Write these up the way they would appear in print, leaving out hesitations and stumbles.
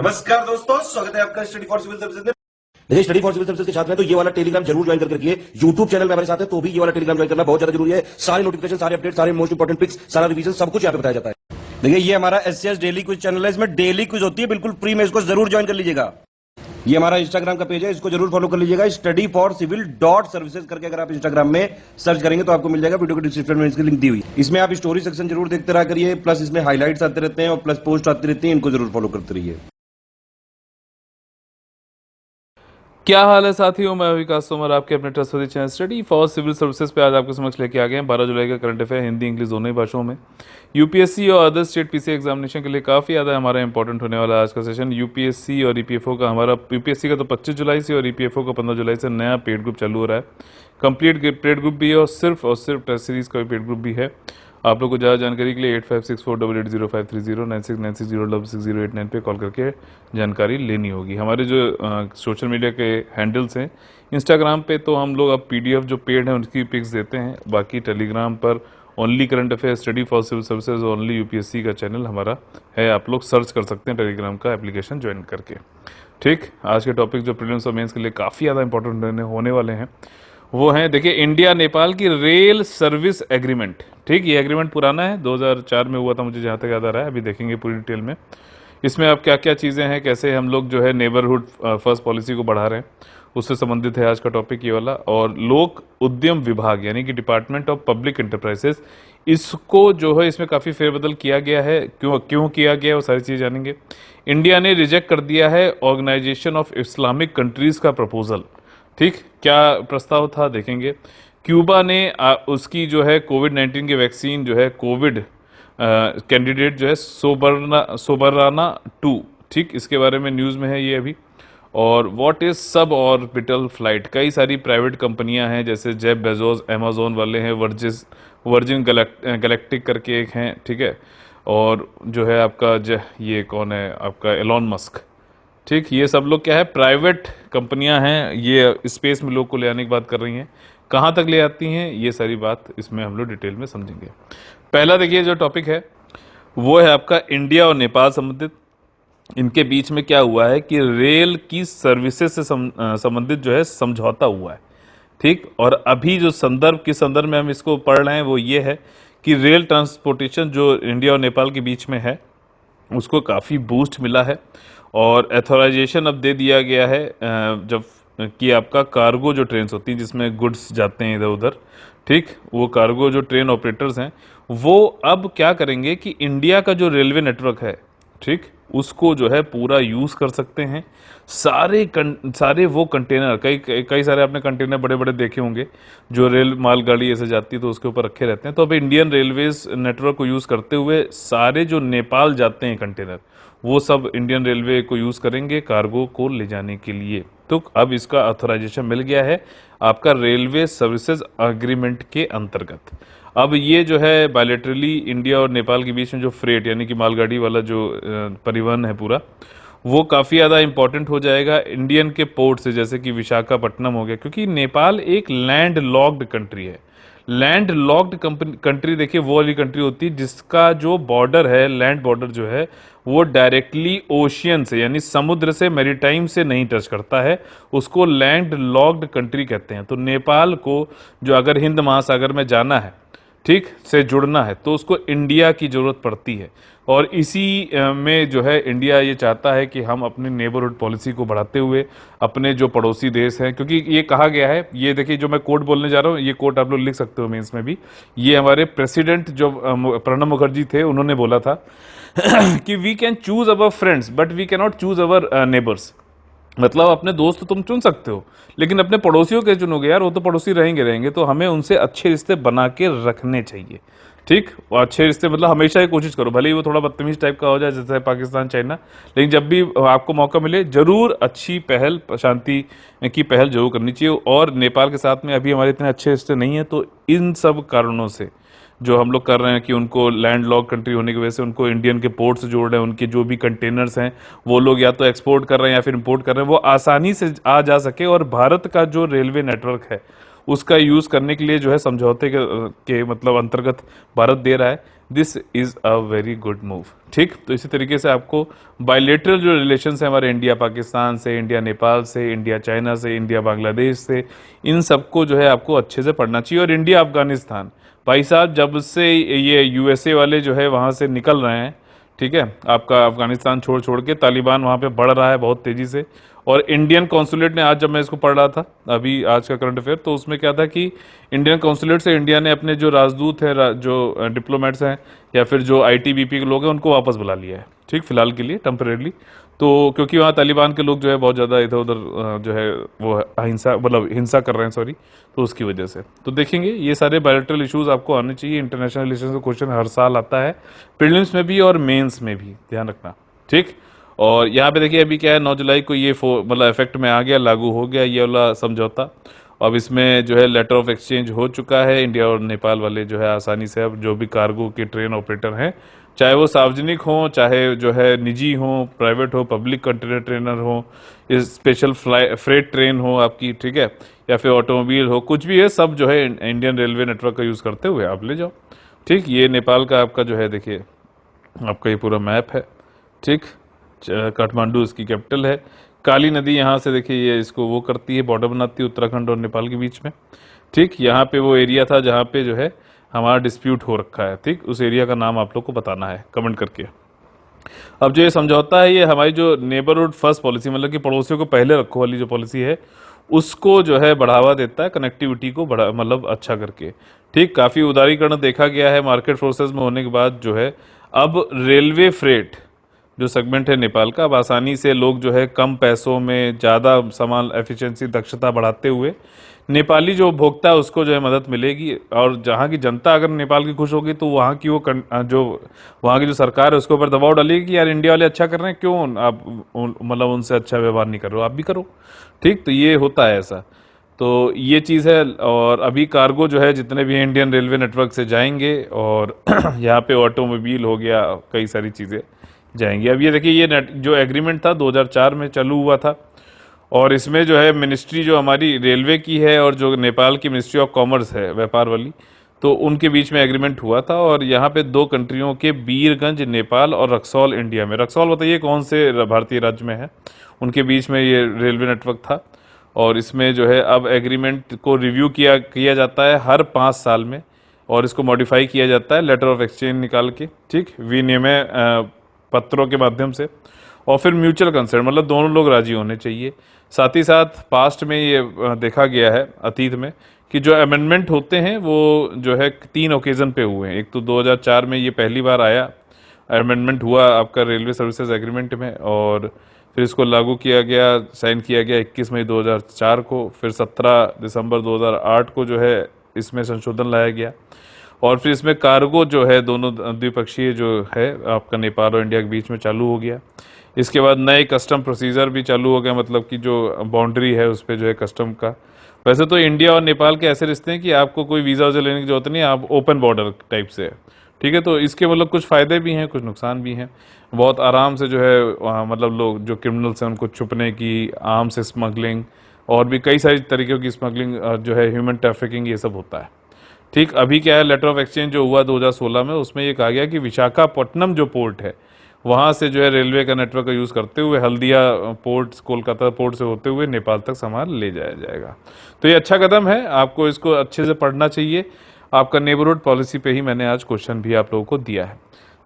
नमस्कार दोस्तों, स्वागत है आपका स्टडी फॉर सिविल सर्विसेज में। देखिए, स्टडी फॉर सिविल सर्विसेज के छात्र हैं तो ये वाला टेलीग्राम जरूर ज्वाइन करके रखिए। यूट्यूब चैनल में हमारे साथ है तो भी ये वाला टेलीग्राम ज्वाइन करना बहुत ज्यादा जरूरी है। सारे नोटिफिकेशन, सारे अपडेट, सारे मोस्ट इंपोर्टेंट पिक्स, सारा रिवीजन सब कुछ यहाँ पे बताया जाता है। देखिए, ये हमारा एससीएस डेली क्विज चैनल है, इसमें डेली क्विज होती है, बिल्कुल फ्री में, इसको जरूर ज्वाइन कर लीजिएगा। ये हमारा इंस्टाग्राम का पेज है, इसको जरूर फॉलो कर लीजिएगा। Study for civil dot services करके अगर आप इंस्टाग्राम में सर्च करेंगे तो आपको मिल जाएगा। वीडियो के डिस्क्रिप्शन में इसकी लिंक दी हुई। इसमें आप स्टोरी सेक्शन जरूर देखते रहा करिए, प्लस इसमें हाईलाइट्स आते रहते हैं और प्लस पोस्ट आती रहती है, इनको जरूर फॉलो करते रहिए। क्या हाल है साथियों, मैं विकास तोमर आपके अपने trustworthy channel study for civil services पे आज आपके समक्ष लेके आ गए हैं 12 जुलाई का करंट अफेयर हिंदी इंग्लिश दोनों ही भाषाओं में। यूपीएससी और अदर स्टेट पीसी एग्जामिनेशन के लिए काफ़ी ज़्यादा हमारा इंपॉर्टेंट होने वाला है आज का सेशन। यूपीएससी और ईपीएफओ का हमारा यूपीएससी का तो 25 जुलाई से और ईपीएफओ का 15 जुलाई से नया पेड ग्रुप चालू हो रहा है। कंप्लीट पेड ग्रुप भी है और सिर्फ टेस्ट सीरीज़ का भी पेड ग्रुप भी है। आप लोग को ज़्यादा जानकारी के लिए 8564880530 9696060608 पे कॉल करके जानकारी लेनी होगी। हमारे जो सोशल मीडिया के हैंडल्स हैं, इंस्टाग्राम पे तो हम लोग अब पीडीएफ जो पेड है उनकी पिक्स देते हैं। बाकी टेलीग्राम पर only current affair study for civil services only UPSC का चैनल हमारा है, आप लोग सर्च कर सकते हैं टेलीग्राम का एप्लीकेशन ज्वाइन करके। ठीक, आज के टॉपिक जो प्रीलिम्स और मेंस के लिए काफ़ी ज़्यादा इंपॉर्टेंट होने वाले हैं वो हैं, देखिए, इंडिया नेपाल की रेल सर्विस एग्रीमेंट। ठीक, ये एग्रीमेंट पुराना है, 2004 में हुआ था, मुझे जहाँ तक याद आ रहा है। अभी देखेंगे पूरी डिटेल में इसमें अब क्या क्या चीज़ें हैं, कैसे हम लोग जो है नेबरहुड फर्स्ट पॉलिसी को बढ़ा रहे हैं, उससे संबंधित है आज का टॉपिक ये वाला। और लोक उद्यम विभाग यानी कि डिपार्टमेंट ऑफ पब्लिक एंटरप्राइजेस, इसको जो है इसमें काफ़ी फेरबदल किया गया है। क्यों किया गया है वो सारी चीज़ जानेंगे। इंडिया ने रिजेक्ट कर दिया है ऑर्गेनाइजेशन ऑफ इस्लामिक कंट्रीज़ का प्रपोजल। ठीक, क्या प्रस्ताव था देखेंगे। क्यूबा ने उसकी जो है कोविड-19 की वैक्सीन जो है कोविड कैंडिडेट जो है सोबराना 2, ठीक, इसके बारे में न्यूज़ में है ये अभी। और what is sub orbital flight, कई सारी प्राइवेट कंपनियां हैं जैसे जेफ बेजोस, अमेजोन वाले हैं, वर्जिन गैलेक्टिक करके एक हैं, ठीक है, और जो है आपका ये कौन है आपका एलॉन मस्क। ठीक, ये सब लोग क्या है, प्राइवेट कंपनियां हैं, ये स्पेस में लोग को ले आने की बात कर रही हैं। कहाँ तक ले आती हैं ये सारी बात इसमें हम लोग डिटेल में समझेंगे। पहला देखिए जो टॉपिक है वो है आपका इंडिया और नेपाल संबंधित। इनके बीच में क्या हुआ है कि रेल की सर्विसेज से संबंधित जो है समझौता हुआ है। ठीक, और अभी जो किस संदर्भ में हम इसको पढ़ रहे हैं वो ये है कि रेल ट्रांसपोर्टेशन जो इंडिया और नेपाल के बीच में है उसको काफ़ी बूस्ट मिला है और एथोराइजेशन अब दे दिया गया है जब कि आपका कार्गो जो ट्रेन्स होती हैं जिसमें गुड्स जाते हैं इधर उधर, ठीक, वो कार्गो जो ट्रेन ऑपरेटर्स हैं वो अब क्या करेंगे कि इंडिया का जो रेलवे नेटवर्क है, ठीक, उसको जो है पूरा यूज़ कर सकते हैं। सारे वो कंटेनर, कई सारे आपने कंटेनर बड़े बड़े देखे होंगे जो रेल मालगाड़ी ऐसे जाती है तो उसके ऊपर रखे रहते हैं। तो अब इंडियन रेलवेज नेटवर्क को यूज़ करते हुए सारे जो नेपाल जाते हैं कंटेनर वो सब इंडियन रेलवे को यूज़ करेंगे कार्गो को ले जाने के लिए। तो अब इसका ऑथराइजेशन मिल गया है आपका रेलवे सर्विसेज एग्रीमेंट के अंतर्गत। अब ये जो है बायलैटरली इंडिया और नेपाल के बीच में जो फ्रेट यानी कि मालगाड़ी वाला जो परिवहन है पूरा, वो काफ़ी ज़्यादा इंपॉर्टेंट हो जाएगा इंडियन के पोर्ट से, जैसे कि विशाखापट्टनम हो गया, क्योंकि नेपाल एक लैंड लॉक्ड कंट्री है। लैंड लॉक्ड कंट्री देखिए वो वाली कंट्री होती है जिसका जो बॉर्डर है, लैंड बॉर्डर जो है वो डायरेक्टली ओशियन से यानी समुद्र से, मैरीटाइम से नहीं टच करता है, उसको लैंड लॉक्ड कंट्री कहते हैं। तो नेपाल को जो अगर हिंद महासागर में जाना है, ठीक, से जुड़ना है तो उसको इंडिया की ज़रूरत पड़ती है। और इसी में जो है इंडिया ये चाहता है कि हम अपनी नेबरहुड पॉलिसी को बढ़ाते हुए अपने जो पड़ोसी देश हैं, क्योंकि ये कहा गया है, ये देखिए जो मैं कोट बोलने जा रहा हूँ ये कोट आप लोग लिख सकते हो मेंस में भी, ये हमारे प्रेसिडेंट जो प्रणब मुखर्जी थे उन्होंने बोला था कि we can choose our friends but we can not choose our neighbours. मतलब अपने दोस्त तुम चुन सकते हो लेकिन अपने पड़ोसियों के चुनोगे यार, वो तो पड़ोसी रहेंगे, तो हमें उनसे अच्छे रिश्ते बना के रखने चाहिए। ठीक, और अच्छे रिश्ते मतलब हमेशा ही कोशिश करो, भले ही वो थोड़ा बदतमीज टाइप का हो जाए जैसे पाकिस्तान चाइना, लेकिन जब भी आपको मौका मिले जरूर अच्छी पहल, शांति की पहल जरूर करनी चाहिए। और नेपाल के साथ में अभी हमारे इतने अच्छे रिश्ते नहीं है, तो इन सब कारणों से जो हम लोग कर रहे हैं कि उनको लैंड लॉक कंट्री होने की वजह से उनको इंडियन के पोर्ट से जोड़ रहे हैं, उनके जो भी कंटेनर्स हैं वो लोग या तो एक्सपोर्ट कर रहे हैं या फिर इंपोर्ट कर रहे हैं, वो आसानी से आ जा सके और भारत का जो रेलवे नेटवर्क है उसका यूज करने के लिए जो है समझौते के मतलब अंतर्गत भारत दे रहा है। This is a very good move. ठीक, तो इसी तरीके से आपको बायलेटरल जो रिलेशन है हमारे इंडिया पाकिस्तान से, इंडिया नेपाल से, इंडिया चाइना से, इंडिया बांग्लादेश से, इन सबको जो है आपको अच्छे से पढ़ना चाहिए। और इंडिया अफगानिस्तान, भाई साहब जब से ये यूएसए वाले जो है वहां से निकल रहे हैं, ठीक है, आपका अफगानिस्तान छोड़ छोड़ के, तालिबान वहां पे बढ़ रहा है बहुत तेजी से। और इंडियन कॉन्सुलेट ने, आज जब मैं इसको पढ़ रहा था अभी आज का करंट अफेयर, तो उसमें क्या था कि इंडियन कॉन्सुलेट से इंडिया ने अपने जो राजदूत हैं, जो डिप्लोमेट्स हैं या फिर जो आईटीबीपी के लोग हैं, उनको वापस बुला लिया है। ठीक, फिलहाल के लिए टेम्परेरली, तो क्योंकि वहाँ तालिबान के लोग जो है बहुत ज़्यादा इधर उधर जो है वो अहिंसा मतलब हिंसा कर रहे हैं, सॉरी, तो उसकी वजह से। तो देखेंगे ये सारे बायलैटरल इश्यूज आपको आने चाहिए। इंटरनेशनल रिलेशन का क्वेश्चन हर साल आता है, प्रीलिम्स में भी और मेंस में भी, ध्यान रखना। ठीक, और यहाँ पे देखिए अभी क्या है, 9 जुलाई को ये मतलब इफेक्ट में आ गया, लागू हो गया ये वाला समझौता। अब इसमें जो है लेटर ऑफ एक्सचेंज हो चुका है। इंडिया और नेपाल वाले जो है आसानी से अब जो भी कार्गो के ट्रेन ऑपरेटर हैं, चाहे वो सार्वजनिक हो, चाहे जो है निजी हो, प्राइवेट हो, पब्लिक कंटेनर ट्रेनर हो, स्पेशल फ्रेट ट्रेन हो आपकी, ठीक है, या फिर ऑटोमोबाइल हो, कुछ भी है, सब जो है इंडियन रेलवे नेटवर्क का यूज़ करते हुए आप ले जाओ। ठीक, ये नेपाल का आपका जो है देखिए आपका ये पूरा मैप है। ठीक, काठमांडू इसकी कैपिटल है। काली नदी यहाँ से देखिए ये इसको वो करती है, बॉर्डर बनाती है उत्तराखंड और नेपाल के बीच में। ठीक, यहाँ पे वो एरिया था जहाँ पे जो है हमारा डिस्प्यूट हो रखा है। ठीक, उस एरिया का नाम आप लोग को बताना है कमेंट करके। अब जो ये समझौता है, ये हमारी जो नेबरहुड फर्स्ट पॉलिसी, मतलब कि पड़ोसियों को पहले रखो वाली जो पॉलिसी है, उसको जो है बढ़ावा देता है, कनेक्टिविटी को बढ़ा मतलब अच्छा करके। ठीक, काफ़ी उदारीकरण देखा गया है मार्केट फोर्सेस में होने के बाद। जो है अब रेलवे फ्रेट जो सेगमेंट है नेपाल का, अब आसानी से लोग जो है कम पैसों में ज़्यादा सामान एफिशिएंसी दक्षता बढ़ाते हुए नेपाली जो उपभोक्ता है उसको जो है मदद मिलेगी। और जहाँ की जनता अगर नेपाल की खुश होगी तो वहाँ की वो जो वहाँ की जो सरकार है उसके ऊपर दबाव डालेगी कि यार इंडिया वाले अच्छा कर रहे हैं, क्यों आप मतलब उनसे अच्छा व्यवहार नहीं कर रहे हो, आप भी करो। ठीक, तो ये होता है ऐसा, तो ये चीज़ है। और अभी कार्गो जो है जितने भी इंडियन रेलवे नेटवर्क से जाएंगे, और यहाँ पे ऑटोमोबाइल हो गया, कई सारी चीज़ें जाएंगी। अब ये देखिए ये जो एग्रीमेंट था 2004 में चालू हुआ था, और इसमें जो है मिनिस्ट्री जो हमारी रेलवे की है और जो नेपाल की मिनिस्ट्री ऑफ कॉमर्स है व्यापार वाली, तो उनके बीच में एग्रीमेंट हुआ था। और यहाँ पे 2 कंट्रियों के, बीरगंज नेपाल और रक्सौल इंडिया में, रक्सौल बताइए कौन से भारतीय राज्य में है, उनके बीच में ये रेलवे नेटवर्क था। और इसमें जो है अब एग्रीमेंट को रिव्यू किया जाता है हर 5 साल में, और इसको मॉडिफाई किया जाता है लेटर ऑफ एक्सचेंज निकाल के। ठीक, विनिमय पत्रों के माध्यम से, और फिर म्यूचुअल कंसर्न, मतलब दोनों लोग राजी होने चाहिए। साथ ही साथ पास्ट में ये देखा गया है अतीत में कि जो अमेंडमेंट होते हैं वो जो है 3 ओकेजन पे हुए हैं। एक तो 2004 में ये पहली बार आया, अमेंडमेंट हुआ आपका रेलवे सर्विसेज एग्रीमेंट में, और फिर इसको लागू किया गया, साइन किया गया 21 मई 2004 को। फिर 17 दिसंबर 2008 को जो है इसमें संशोधन लाया गया, और फिर इसमें कार्गो जो है दोनों द्विपक्षीय जो है आपका नेपाल और इंडिया के बीच में चालू हो गया। इसके बाद नए कस्टम प्रोसीजर भी चालू हो गया, मतलब कि जो बाउंड्री है उस पर जो है कस्टम का। वैसे तो इंडिया और नेपाल के ऐसे रिश्ते हैं कि आपको कोई वीज़ा वज़ा लेने की जरूरत नहीं है, आप ओपन बॉर्डर टाइप से है। ठीक है, तो इसके मतलब कुछ फ़ायदे भी हैं, कुछ नुकसान भी हैं। बहुत आराम से जो है वहाँ मतलब लोग जो क्रिमिनल्स हैं उनको छुपने की, आर्म्स स्मगलिंग और भी कई सारी तरीक़ों की स्मगलिंग जो है, ह्यूमन ट्रैफिकिंग, ये सब होता है। ठीक, अभी क्या है, लेटर ऑफ एक्सचेंज जो हुआ 2016 में, उसमें ये कहा गया कि विशाखापट्टनम जो पोर्ट है वहाँ से जो है रेलवे का नेटवर्क का यूज़ करते हुए हल्दिया पोर्ट, कोलकाता पोर्ट से होते हुए नेपाल तक सामान ले जाया जाएगा। तो ये अच्छा कदम है, आपको इसको अच्छे से पढ़ना चाहिए। आपका नेबरहुड पॉलिसी पे ही मैंने आज क्वेश्चन भी आप लोगों को दिया है।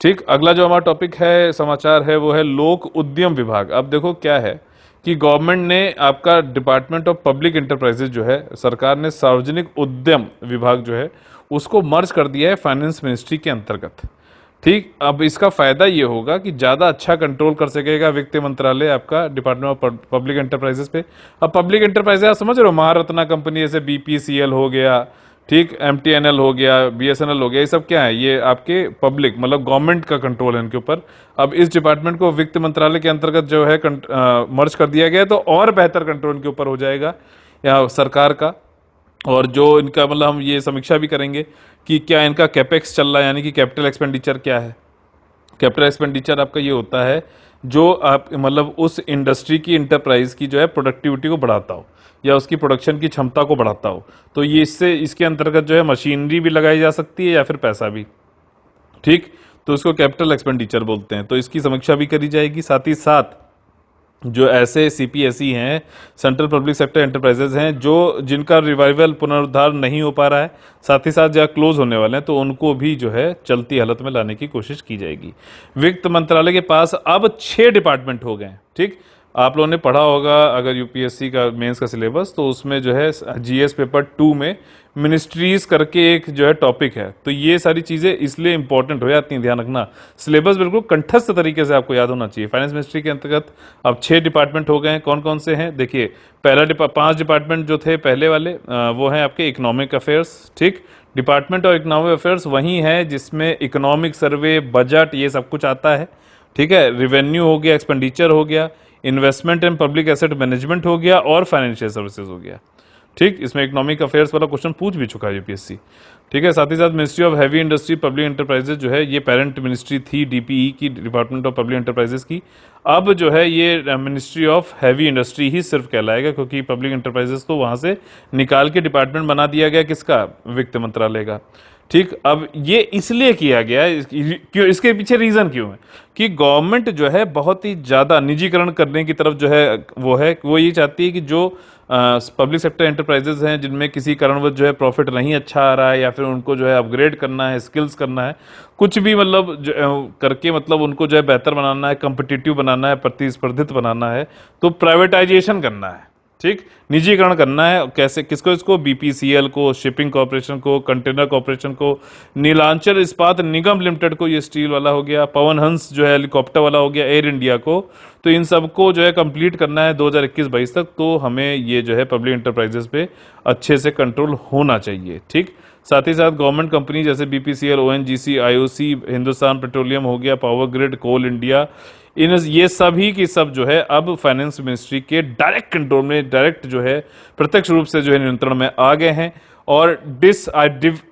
ठीक, अगला जो हमारा टॉपिक है, समाचार है, वो है लोक उद्यम विभाग। अब देखो क्या है कि गवर्नमेंट ने आपका डिपार्टमेंट ऑफ पब्लिक इंटरप्राइजेज जो है, सरकार ने सार्वजनिक उद्यम विभाग जो है उसको मर्ज कर दिया है फाइनेंस मिनिस्ट्री के अंतर्गत। ठीक, अब इसका फायदा ये होगा कि ज़्यादा अच्छा कंट्रोल कर सकेगा वित्त मंत्रालय आपका डिपार्टमेंट ऑफ पब्लिक एंटरप्राइजेस पे। अब पब्लिक एंटरप्राइजेस आप समझ रहे हो, महारत्ना कंपनी जैसे बीपीसीएल हो गया, ठीक, एमटीएनएल हो गया, बीएसएनएल हो गया, ये सब क्या है, ये आपके पब्लिक मतलब गवर्नमेंट का कंट्रोल है इनके ऊपर। अब इस डिपार्टमेंट को वित्त मंत्रालय के अंतर्गत जो है मर्ज कर दिया गया, तो और बेहतर कंट्रोल इनके ऊपर हो जाएगा या सरकार का। और जो इनका मतलब हम ये समीक्षा भी करेंगे कि क्या इनका कैपेक्स चल रहा है, यानी कि कैपिटल एक्सपेंडिचर क्या है, कैपिटल एक्सपेंडिचर आपका ये होता है जो आप मतलब उस इंडस्ट्री की इंटरप्राइज की जो है प्रोडक्टिविटी को बढ़ाता हो या उसकी प्रोडक्शन की क्षमता को बढ़ाता हो। तो ये इसके अंतर्गत जो है मशीनरी भी लगाई जा सकती है या फिर पैसा भी, ठीक। तो इसको कैपिटल एक्सपेंडिचर बोलते हैं। तो इसकी समीक्षा भी करी जाएगी। साथ ही साथ जो ऐसे सीपीएसई हैं, सेंट्रल पब्लिक सेक्टर एंटरप्राइजेज हैं, जो जिनका रिवाइवल पुनरुद्धार नहीं हो पा रहा है, साथ ही साथ जहाँ क्लोज होने वाले हैं, तो उनको भी जो है चलती हालत में लाने की कोशिश की जाएगी। वित्त मंत्रालय के पास अब 6 डिपार्टमेंट हो गए हैं, ठीक। आप लोगों ने पढ़ा होगा अगर यूपीएससी का मेंस का सिलेबस, तो उसमें जो है जीएस पेपर 2 में मिनिस्ट्रीज करके एक जो है टॉपिक है। तो ये सारी चीजें इसलिए इंपॉर्टेंट हो जाती हैं, ध्यान रखना। सिलेबस बिल्कुल कंठस्थ तरीके से आपको याद होना चाहिए। फाइनेंस मिनिस्ट्री के अंतर्गत अब 6 डिपार्टमेंट हो गए हैं। कौन कौन से हैं देखिए, 5 डिपार्टमेंट जो थे पहले वाले वो हैं आपके इकोनॉमिक अफेयर्स, ठीक। डिपार्टमेंट ऑफ इकोनॉमिक अफेयर्स वही है जिसमें इकोनॉमिक सर्वे, बजट, ये सब कुछ आता है, ठीक है। रिवेन्यू हो गया, एक्सपेंडिचर हो गया, investment and public asset management हो गया और फाइनेंशियल सर्विसेज हो गया, ठीक। इसमें इकोनॉमिक अफेयर्स वाला क्वेश्चन पूछ भी चुका है यूपीएससी, ठीक है। साथ ही साथ ministry of heavy industry public enterprises जो है ये पेरेंट मिनिस्ट्री थी डीपीई की, डिपार्टमेंट ऑफ पब्लिक एंटरप्राइजेज की। अब जो है ये मिनिस्ट्री ऑफ हैवी इंडस्ट्री ही सिर्फ कहलाएगा, क्योंकि पब्लिक एंटरप्राइजेज को वहां से निकाल के डिपार्टमेंट बना दिया गया किसका, वित्त मंत्रालय का, ठीक। अब ये इसलिए किया गया है, क्यों, इसके पीछे रीजन क्यों है कि गवर्नमेंट जो है बहुत ही ज्यादा निजीकरण करने की तरफ जो है वो ये चाहती है कि जो पब्लिक सेक्टर एंटरप्राइजेज हैं जिनमें किसी कारणवश जो है प्रॉफिट नहीं अच्छा आ रहा है या फिर उनको जो है अपग्रेड करना है, स्किल्स करना है, कुछ भी मतलब करके मतलब उनको जो है बेहतर बनाना है, कॉम्पिटिटिव बनाना है, प्रतिस्पर्धित बनाना है, तो प्राइवेटाइजेशन करना है, ठीक। निजीकरण करना है। कैसे, किसको, इसको बीपीसीएल को, शिपिंग कॉर्पोरेशन को, कंटेनर कॉर्पोरेशन को, नीलांचल इस्पात निगम लिमिटेड को, ये स्टील वाला हो गया, पवन हंस जो है हेलीकॉप्टर वाला हो गया, एयर इंडिया को, तो इन सबको जो है कंप्लीट करना है 2021-22 तक। तो हमें ये जो है पब्लिक एंटरप्राइजेस पे अच्छे से कंट्रोल होना चाहिए, ठीक। साथ ही साथ गवर्नमेंट कंपनी जैसे BPCL, ONGC, IOC, Hindustan petroleum हो गया, पावर ग्रिड, कोल इंडिया, ये सभी की सब जो है अब फाइनेंस मिनिस्ट्री के डायरेक्ट कंट्रोल में, डायरेक्ट जो है प्रत्यक्ष रूप से जो है नियंत्रण में आ गए हैं। और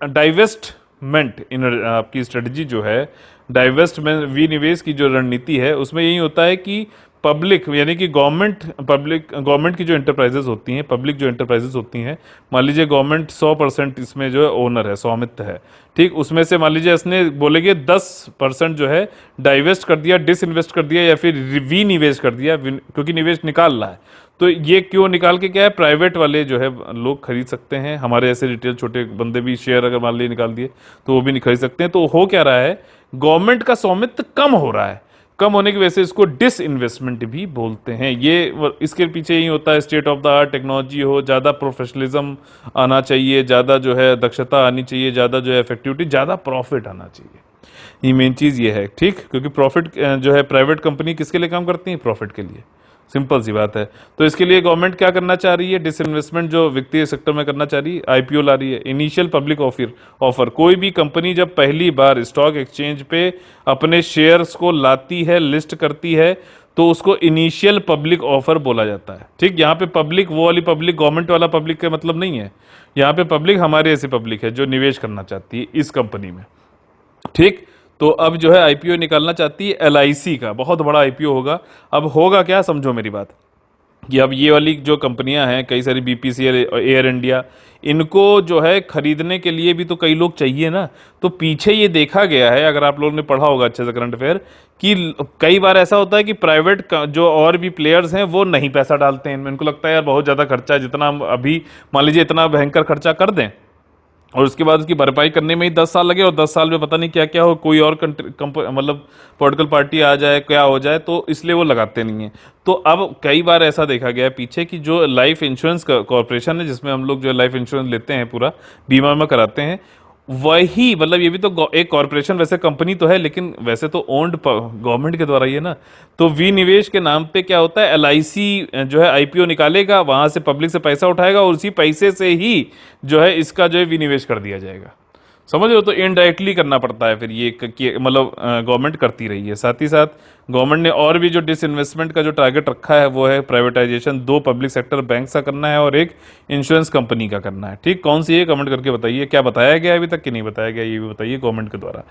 डाइवेस्टमेंट इन आपकी स्ट्रेटजी जो है, डाइवेस्टमेंट विनिवेश की जो रणनीति है, उसमें यही होता है कि पब्लिक यानी कि गवर्नमेंट की जो एंटरप्राइजेस होती हैं, पब्लिक जो एंटरप्राइजेस होती हैं, मान लीजिए गवर्नमेंट 100% इसमें जो है ओनर है, स्वामित्व है, ठीक। उसमें से मान लीजिए इसने बोलेंगे 10% जो है डाइवेस्ट कर दिया, डिसइन्वेस्ट कर दिया या फिर विनिवेश कर दिया, क्योंकि निवेश निकाल रहा है। तो ये क्यों निकाल के, क्या है, प्राइवेट वाले जो है लोग खरीद सकते हैं, हमारे ऐसे रिटेल छोटे बंदे भी शेयर अगर मान लीजिए निकाल दिए तो वो भी नहीं खरीद सकते हैं। तो हो क्या रहा है, गवर्नमेंट का स्वामित्व कम हो रहा है। कम होने की वजह से इसको डिसइन्वेस्टमेंट भी बोलते हैं। ये इसके पीछे ही होता है, state of the art technology हो, ज़्यादा प्रोफेशनलिज्म आना चाहिए, ज़्यादा जो है दक्षता आनी चाहिए, ज़्यादा जो है इफेक्टिविटी, ज़्यादा प्रॉफिट आना चाहिए। ये मेन चीज़ ये है, ठीक। क्योंकि प्रॉफिट जो है प्राइवेट कंपनी किसके लिए काम करती है, प्रॉफिट के लिए, सिंपल सी बात है। तो इसके लिए गवर्नमेंट क्या करना चाह रही है, डिसइन्वेस्टमेंट जो वित्तीय सेक्टर में करना चाह रही है, आईपीओ ला रही है, इनिशियल पब्लिक ऑफर। कोई भी कंपनी जब पहली बार स्टॉक एक्सचेंज पे अपने शेयर्स को लाती है, लिस्ट करती है, तो उसको इनिशियल पब्लिक ऑफर बोला जाता है, ठीक। यहाँ पे पब्लिक वो वाली पब्लिक, गवर्नमेंट वाला पब्लिक का मतलब नहीं है। यहाँ पे पब्लिक हमारे ऐसी पब्लिक है जो निवेश करना चाहती है इस कंपनी में, ठीक। तो अब जो है आईपीओ निकालना चाहती है एलआईसी का, बहुत बड़ा आईपीओ होगा। अब होगा क्या, समझो मेरी बात, कि अब ये वाली जो कंपनियां हैं, कई सारी बीपीसीएल, एयर इंडिया, इनको जो है खरीदने के लिए भी तो कई लोग चाहिए ना। तो पीछे ये देखा गया है, अगर आप लोगों ने पढ़ा होगा अच्छे से करंट अफेयर, कि कई बार ऐसा होता है कि प्राइवेट जो और भी प्लेयर्स हैं वो नहीं पैसा डालते हैं इनमें। इनको लगता है यार बहुत ज़्यादा खर्चा है, जितना हम अभी मान लीजिए इतना भयंकर खर्चा कर दें और उसके बाद उसकी भरपाई करने में ही 10 साल लगे और 10 साल में पता नहीं क्या क्या हो, कोई और मतलब पॉलिटिकल पार्टी आ जाए, क्या हो जाए, तो इसलिए वो लगाते नहीं है। तो अब कई बार ऐसा देखा गया है पीछे कि जो लाइफ इंश्योरेंस कॉर्पोरेशन है, जिसमें हम लोग जो लाइफ इंश्योरेंस लेते हैं, पूरा बीमा में कराते हैं, वही मतलब ये भी तो एक कॉर्पोरेशन, वैसे कंपनी तो है लेकिन वैसे तो ओन्ड गवर्नमेंट के द्वारा ही है ना। तो विनिवेश के नाम पे क्या होता है, एलआईसी जो है आईपीओ निकालेगा, वहां से पब्लिक से पैसा उठाएगा और उसी पैसे से ही जो है इसका जो है विनिवेश कर दिया जाएगा। समझ लो, तो इनडायरेक्टली करना पड़ता है फिर ये मतलब गवर्नमेंट करती रही है। साथ ही साथ गवर्नमेंट ने और भी जो डिसइन्वेस्टमेंट का जो टारगेट रखा है वो है प्राइवेटाइजेशन, 2 पब्लिक सेक्टर बैंक का करना है और एक इंश्योरेंस कंपनी का करना है। ठीक, कौन सी है कमेंट करके बताइए, क्या बताया गया अभी तक कि नहीं बताया गया, ये भी बताइए गवर्नमेंट के द्वारा।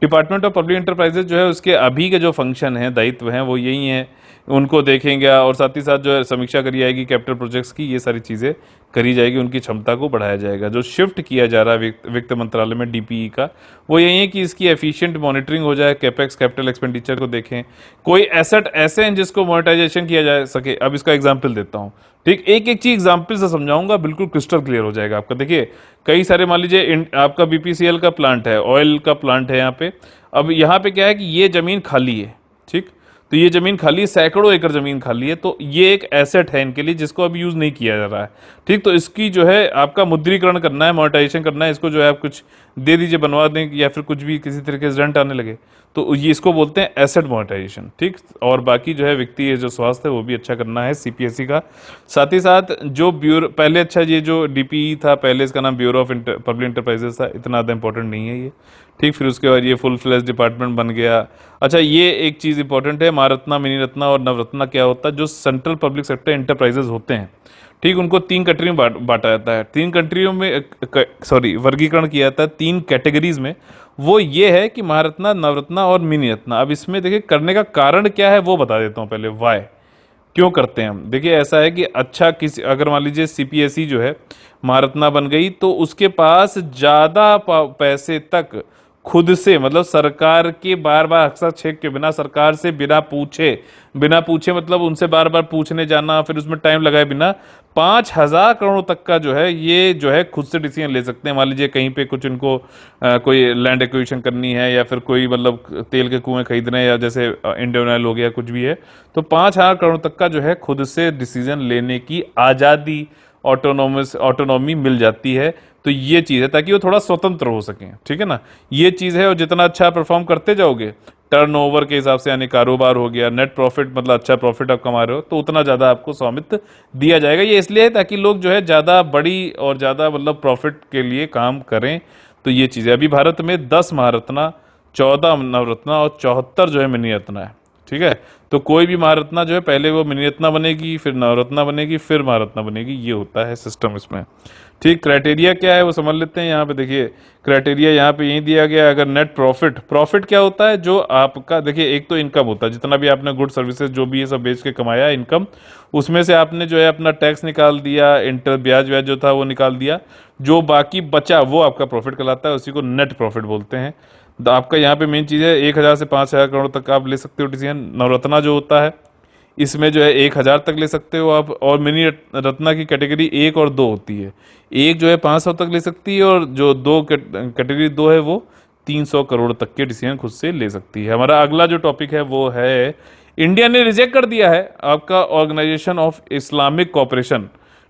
डिपार्टमेंट ऑफ पब्लिक इंटरप्राइजेज जो है उसके अभी के जो फंक्शन हैं, दायित्व हैं, वो यही हैं, उनको देखेंगे और साथ ही साथ जो है समीक्षा करी जाएगी कैपिटल प्रोजेक्ट्स की, ये सारी चीज़ें करी जाएगी, उनकी क्षमता को बढ़ाया जाएगा। जो शिफ्ट किया जा रहा है वित्त मंत्रालय में डीपीई का, वो यही है कि इसकी एफिशिएंट मॉनिटरिंग हो जाए, कैपेक्स कैपिटल एक्सपेंडिचर को देखें, कोई एसेट ऐसे हैं जिसको मोनेटाइजेशन किया जा सके। अब इसका एग्जाम्पल देता हूँ, ठीक, एक एक चीज एग्जाम्पल से समझाऊंगा, बिल्कुल क्रिस्टल क्लियर हो जाएगा आपका। देखिए कई सारे, मान लीजिए आपका बीपीसीएल का प्लांट है, ऑयल का प्लांट है यहाँ पे। अब यहाँ पे क्या है कि ये जमीन खाली है, ठीक, तो ये जमीन खाली है, सैकड़ों एकड़ जमीन खाली है, तो ये एक एसेट है इनके लिए जिसको अभी यूज नहीं किया जा रहा है। ठीक, तो इसकी जो है आपका मुद्रीकरण करना है, मोनेटाइजेशन करना है, इसको जो है आप कुछ दे दीजिए, बनवा दें, या फिर कुछ भी किसी तरीके से रेंट आने लगे, तो ये इसको बोलते हैं एसेट मोनेटाइजेशन। ठीक, और बाकी जो है वित्तीय जो स्वास्थ्य है वो भी अच्छा करना है सीपीएसई का। साथ ही साथ जो ब्यूरो पहले, अच्छा ये जो डीपीई था पहले, इसका नाम ब्यूरो ऑफ पब्लिक इंटरप्राइजेस था, इतना ज़्यादा इंपॉर्टेंट नहीं है ये। ठीक, फिर उसके बाद ये फुल फ्लैश डिपार्टमेंट बन गया। अच्छा, ये एक चीज़ इंपॉर्टेंट है, महारत्ना, मिनी रत्ना और नवरत्ना क्या होता है, जो सेंट्रल पब्लिक सेक्टर इंटरप्राइजेज होते हैं, ठीक, उनको 3 कंट्री में बांटा जाता है, 3 कंट्रियों में वर्गीकरण किया जाता है 3 कैटेगरीज में। वो ये है कि महारत्ना, नवरत्ना और मिनी रत्ना। अब इसमें देखिए करने का कारण क्या है वो बता देता हूँ पहले, वाई, क्यों करते हैं हम। देखिए ऐसा है कि अच्छा, किसी अगर मान लीजिए सीपीएसई जो है महारत्ना बन गई, तो उसके पास ज़्यादा पैसे तक खुद से, मतलब सरकार के बार बार हस्तक्षेप के बिना, सरकार से बिना पूछे मतलब उनसे बार बार पूछने जाना, फिर उसमें टाइम लगाए बिना 5,000 करोड़ तक का जो है ये जो है खुद से डिसीजन ले सकते हैं। मान लीजिए कहीं पे कुछ इनको कोई लैंड एक्विजिशन करनी है, या फिर कोई मतलब तेल के कुएं खरीदने, या जैसे इंडियन ऑयल हो गया, कुछ भी है, तो 5,000 करोड़ तक का जो है खुद से डिसीजन लेने की आज़ादी, ऑटोनॉमी मिल जाती है। तो ये चीज़ है ताकि वो थोड़ा स्वतंत्र हो सकें, ठीक है ना, ये चीज़ है। और जितना अच्छा परफॉर्म करते जाओगे, टर्नओवर के हिसाब से, यानी कारोबार हो गया, नेट प्रॉफिट, मतलब अच्छा प्रॉफिट आप कमा रहे हो, तो उतना ज़्यादा आपको स्वामित्व दिया जाएगा। ये इसलिए है ताकि लोग जो है ज़्यादा बड़ी और ज़्यादा मतलब प्रॉफिट के लिए काम करें। तो ये चीज़ है। अभी भारत में 10 महारत्ना, 14 नवरत्ना और 74 जो है मिनी रत्ना है, ठीक है। तो कोई भी महारत्ना जो है पहले वो मिनी रत्ना बनेगी, फिर नवरत्ना बनेगी, फिर महारत्ना बनेगी, ये होता है सिस्टम इसमें। ठीक, क्राइटेरिया क्या है वो समझ लेते हैं। यहाँ पे देखिए क्राइटेरिया यहाँ पे यही दिया गया है। अगर नेट प्रॉफिट क्या होता है, जो आपका, देखिए एक तो इनकम होता है, जितना भी आपने गुड सर्विसेज जो भी ये सब बेच के कमाया इनकम, उसमें से आपने जो है अपना टैक्स निकाल दिया, ब्याज जो था वो निकाल दिया, जो बाकी बचा वो आपका प्रॉफिट कहलाता है, उसी को नेट प्रॉफिट बोलते हैं। तो आपका यहाँ पे मेन चीज़ है 1,000 से 5,000 करोड़ तक आप ले सकते हो डिसीजन। नवरत्ना जो होता है इसमें जो है 1,000 तक ले सकते हो आप, और मिनी रत्ना की कैटेगरी 1 और 2 होती है। एक जो है 500 तक ले सकती है, और जो कैटेगरी 2 है वो 300 करोड़ तक के डिसीजन खुद से ले सकती है। हमारा अगला जो टॉपिक है वो है, इंडिया ने रिजेक्ट कर दिया है आपका ऑर्गेनाइजेशन ऑफ इस्लामिक कोऑपरेशन।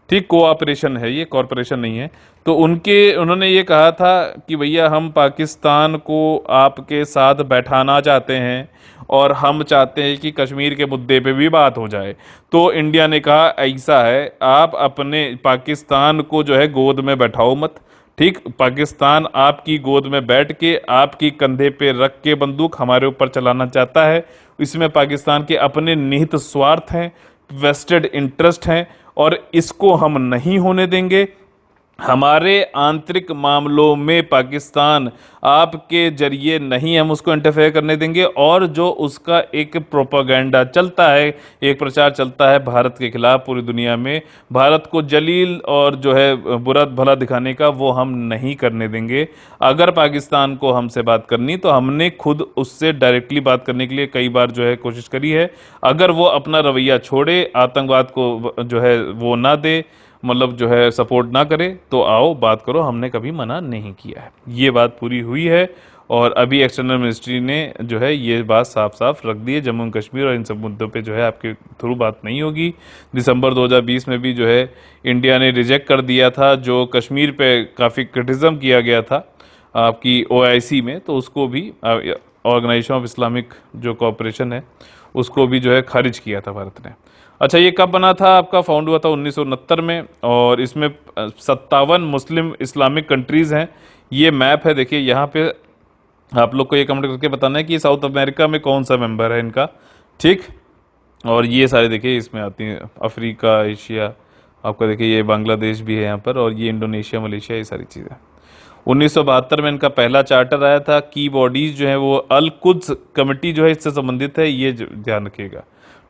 ठीक, कोऑपरेशन है ये, कॉरपोरेशन नहीं है। तो उन्होंने ये कहा था कि भैया हम पाकिस्तान को आपके साथ बैठाना चाहते हैं, और हम चाहते हैं कि कश्मीर के मुद्दे पे भी बात हो जाए। तो इंडिया ने कहा ऐसा है, आप अपने पाकिस्तान को जो है गोद में बैठाओ मत। ठीक, पाकिस्तान आपकी गोद में बैठ के, आपकी कंधे पे रख के बंदूक हमारे ऊपर चलाना चाहता है। इसमें पाकिस्तान के अपने निहित स्वार्थ हैं, वेस्टेड इंटरेस्ट हैं, और इसको हम नहीं होने देंगे। हमारे आंतरिक मामलों में पाकिस्तान आपके जरिए नहीं हम उसको इंटरफेयर करने देंगे। और जो उसका एक प्रोपागेंडा चलता है, एक प्रचार चलता है भारत के खिलाफ पूरी दुनिया में, भारत को जलील और जो है बुरा भला दिखाने का, वो हम नहीं करने देंगे। अगर पाकिस्तान को हमसे बात करनी तो हमने खुद उससे डायरेक्टली बात करने के लिए कई बार जो है कोशिश करी है। अगर वो अपना रवैया छोड़े, आतंकवाद को जो है वो ना दे, मतलब जो है सपोर्ट ना करे, तो आओ बात करो, हमने कभी मना नहीं किया है। ये बात पूरी हुई है। और अभी एक्सटर्नल मिनिस्ट्री ने जो है ये बात साफ साफ रख दी है, जम्मू एंड कश्मीर और इन सब मुद्दों पे जो है आपके थ्रू बात नहीं होगी। दिसंबर 2020 में भी जो है इंडिया ने रिजेक्ट कर दिया था, जो कश्मीर पे काफ़ी क्रिटिसिज्म किया गया था आपकी OIC में, तो उसको भी ऑर्गेनाइजेशन ऑफ इस्लामिक जो कॉरपोरेशन है उसको भी जो है खारिज किया था भारत ने। अच्छा, ये कब बना था आपका? फाउंड हुआ था 1969 में, और इसमें 57 मुस्लिम इस्लामिक कंट्रीज़ हैं। ये मैप है, देखिए यहाँ पे आप लोग को ये कमेंट करके बताना है कि साउथ अमेरिका में कौन सा मेंबर है इनका। ठीक। और ये सारे देखिए इसमें आती हैं, अफ्रीका, एशिया, आपका देखिए ये बांग्लादेश भी है यहाँ पर, और ये इंडोनेशिया, मलेशिया, ये सारी चीज़ें। 1972 में इनका पहला चार्टर आया था। की बॉडीज जो है वो अल कुद्स कमेटी जो है इससे संबंधित है, ये ध्यान रखिएगा।